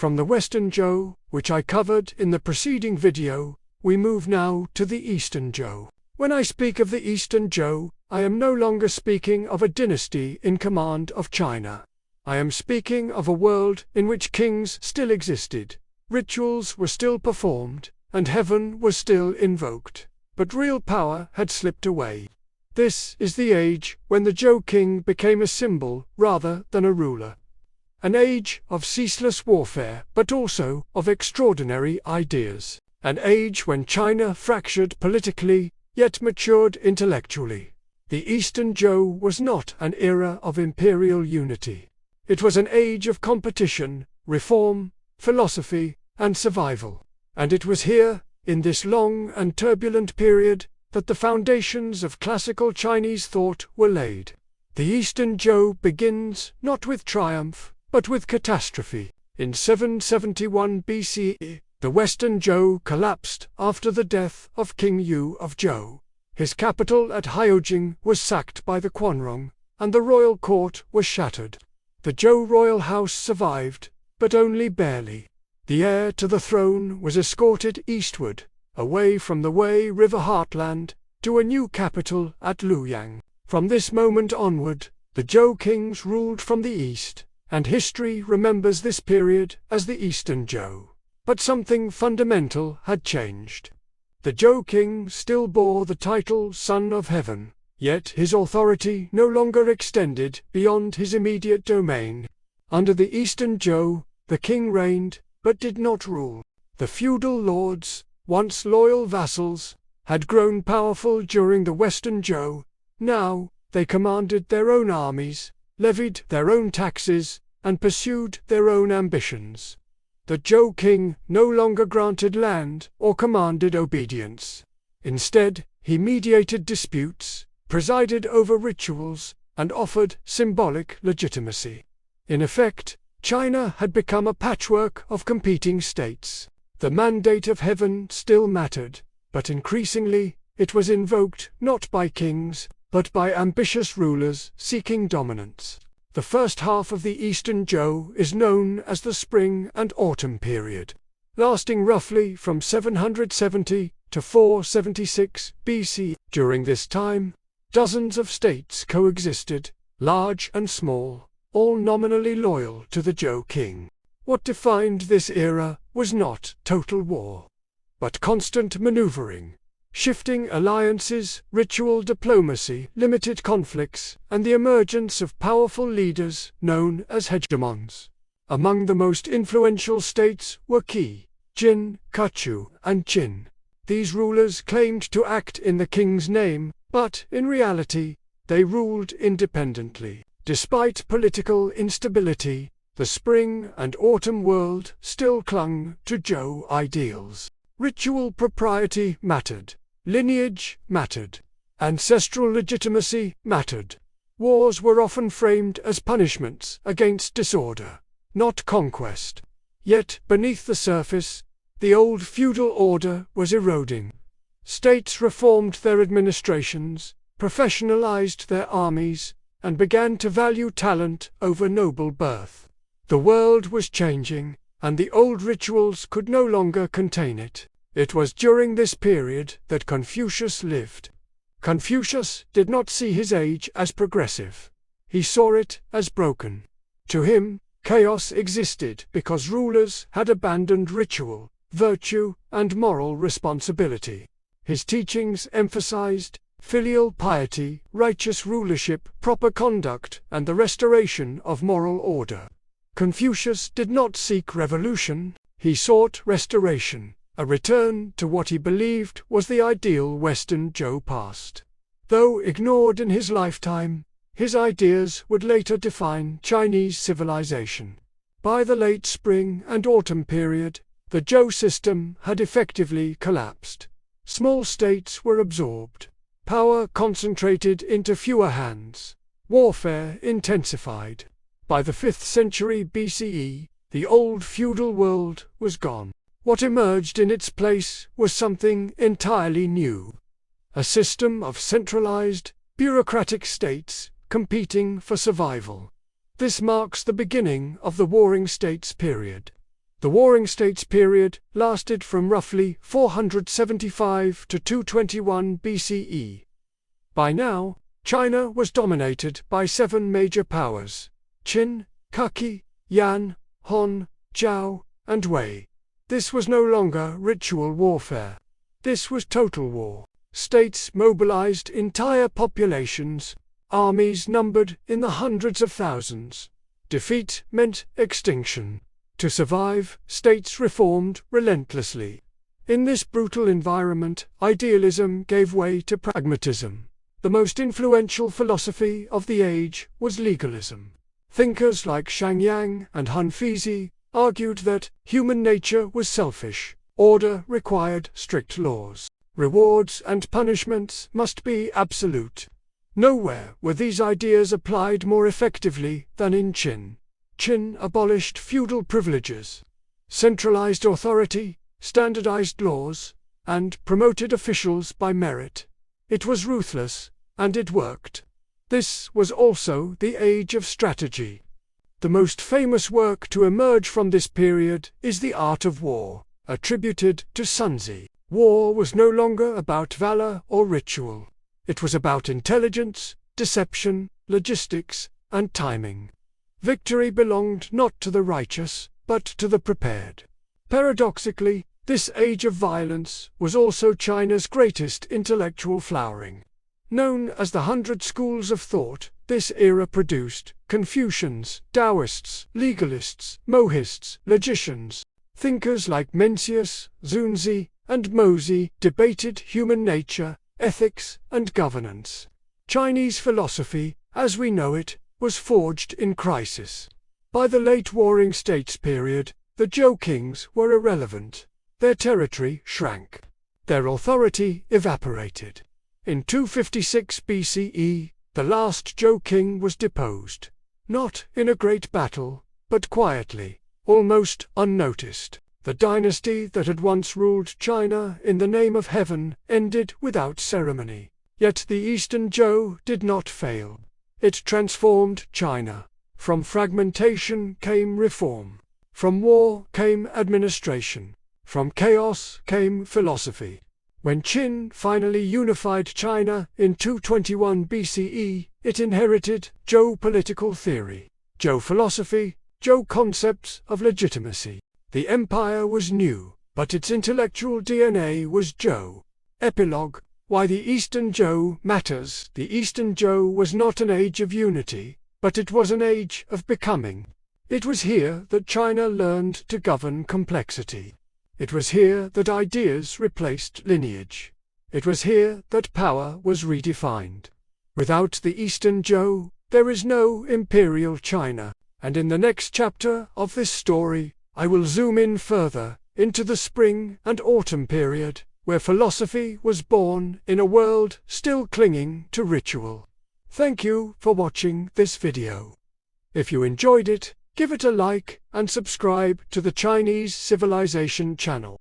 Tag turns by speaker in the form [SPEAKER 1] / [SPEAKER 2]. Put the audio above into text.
[SPEAKER 1] From the Western Zhou, which I covered in the preceding video, we move now to the Eastern Zhou. When I speak of the Eastern Zhou, I am no longer speaking of a dynasty in command of China. I am speaking of a world in which kings still existed, rituals were still performed, and heaven was still invoked, but real power had slipped away. This is the age when the Zhou king became a symbol rather than a ruler. An age of ceaseless warfare, but also of extraordinary ideas. An age when China fractured politically, yet matured intellectually. The Eastern Zhou was not an era of imperial unity. It was an age of competition, reform, philosophy, and survival. And it was here, in this long and turbulent period, that the foundations of classical Chinese thought were laid. The Eastern Zhou begins not with triumph, but with catastrophe. In 771 BCE, the Western Zhou collapsed after the death of King Yu of Zhou. His capital at Haiyojing was sacked by the Quanrong, and the royal court was shattered. The Zhou royal house survived, but only barely. The heir to the throne was escorted eastward, away from the Wei River heartland, to a new capital at Luoyang. From this moment onward, the Zhou kings ruled from the east, and history remembers this period as the Eastern Zhou. But something fundamental had changed. The Zhou king still bore the title Son of Heaven, yet his authority no longer extended beyond his immediate domain. Under the Eastern Zhou, the king reigned, but did not rule. The feudal lords, once loyal vassals, had grown powerful during the Western Zhou. Now, they commanded their own armies, levied their own taxes, and pursued their own ambitions. The Zhou king no longer granted land or commanded obedience. Instead, he mediated disputes, presided over rituals, and offered symbolic legitimacy. In effect, China had become a patchwork of competing states. The mandate of heaven still mattered, but increasingly, it was invoked not by kings, but by ambitious rulers seeking dominance. The first half of the Eastern Zhou is known as the Spring and Autumn period, lasting roughly from 770 to 476 BC. During this time, dozens of states coexisted, large and small, all nominally loyal to the Zhou king. What defined this era was not total war, but constant maneuvering, shifting alliances, ritual diplomacy, limited conflicts, and the emergence of powerful leaders known as hegemons. Among the most influential states were Qi, Jin, Kachu, and Qin. These rulers claimed to act in the king's name, but in reality, they ruled independently. Despite political instability, the spring and autumn world still clung to Zhou ideals. Ritual propriety mattered. Lineage mattered. Ancestral legitimacy mattered. Wars were often framed as punishments against disorder, not conquest. Yet, beneath the surface, the old feudal order was eroding. States reformed their administrations, professionalized their armies, and began to value talent over noble birth. The world was changing, and the old rituals could no longer contain it. It was during this period that Confucius lived. Confucius did not see his age as progressive. He saw it as broken. To him, chaos existed because rulers had abandoned ritual, virtue, and moral responsibility. His teachings emphasized filial piety, righteous rulership, proper conduct, and the restoration of moral order. Confucius did not seek revolution, he sought restoration, a return to what he believed was the ideal Western Zhou past. Though ignored in his lifetime, his ideas would later define Chinese civilization. By the late spring and autumn period, the Zhou system had effectively collapsed. Small states were absorbed. Power concentrated into fewer hands. Warfare intensified. By the 5th century BCE, the old feudal world was gone. What emerged in its place was something entirely new. A system of centralized, bureaucratic states competing for survival. This marks the beginning of the Warring States period. The Warring States period lasted from roughly 475 to 221 BCE. By now, China was dominated by 7 major powers: Qin, Kaqi, Yan, Han, Zhou, and Wei. This was no longer ritual warfare. This was total war. States mobilized entire populations, armies numbered in the hundreds of thousands. Defeat meant extinction. To survive, states reformed relentlessly. In this brutal environment, idealism gave way to pragmatism. The most influential philosophy of the age was legalism. Thinkers like Shang Yang and Han Feizi argued that human nature was selfish, order required strict laws, rewards and punishments must be absolute. Nowhere were these ideas applied more effectively than in Qin. Qin abolished feudal privileges, centralized authority, standardized laws, and promoted officials by merit. It was ruthless, and it worked. This was also the age of strategy. The most famous work to emerge from this period is The Art of War, attributed to Sunzi. War was no longer about valor or ritual. It was about intelligence, deception, logistics, and timing. Victory belonged not to the righteous, but to the prepared. Paradoxically, this age of violence was also China's greatest intellectual flowering. Known as the 100 Schools of Thought, this era produced Confucians, Taoists, legalists, Mohists, logicians. Thinkers like Mencius, Sunzi, and Mozi debated human nature, ethics, and governance. Chinese philosophy, as we know it, was forged in crisis. By the late Warring States period, the Zhou kings were irrelevant. Their territory shrank. Their authority evaporated. In 256 BCE, the last Zhou king was deposed. Not in a great battle, but quietly, almost unnoticed. The dynasty that had once ruled China in the name of heaven ended without ceremony. Yet the Eastern Zhou did not fail. It transformed China. From fragmentation came reform. From war came administration. From chaos came philosophy. When Qin finally unified China in 221 BCE, it inherited Zhou political theory, Zhou philosophy, Zhou concepts of legitimacy. The empire was new, but its intellectual DNA was Zhou. Epilogue: why the Eastern Zhou matters. The Eastern Zhou was not an age of unity, but it was an age of becoming. It was here that China learned to govern complexity. It was here that ideas replaced lineage. It was here that power was redefined. Without the Eastern Zhou, there is no imperial China, and in the next chapter of this story, I will zoom in further into the spring and autumn period, where philosophy was born in a world still clinging to ritual. Thank you for watching this video. If you enjoyed it, give it a like and subscribe to the Chinese Civilization channel.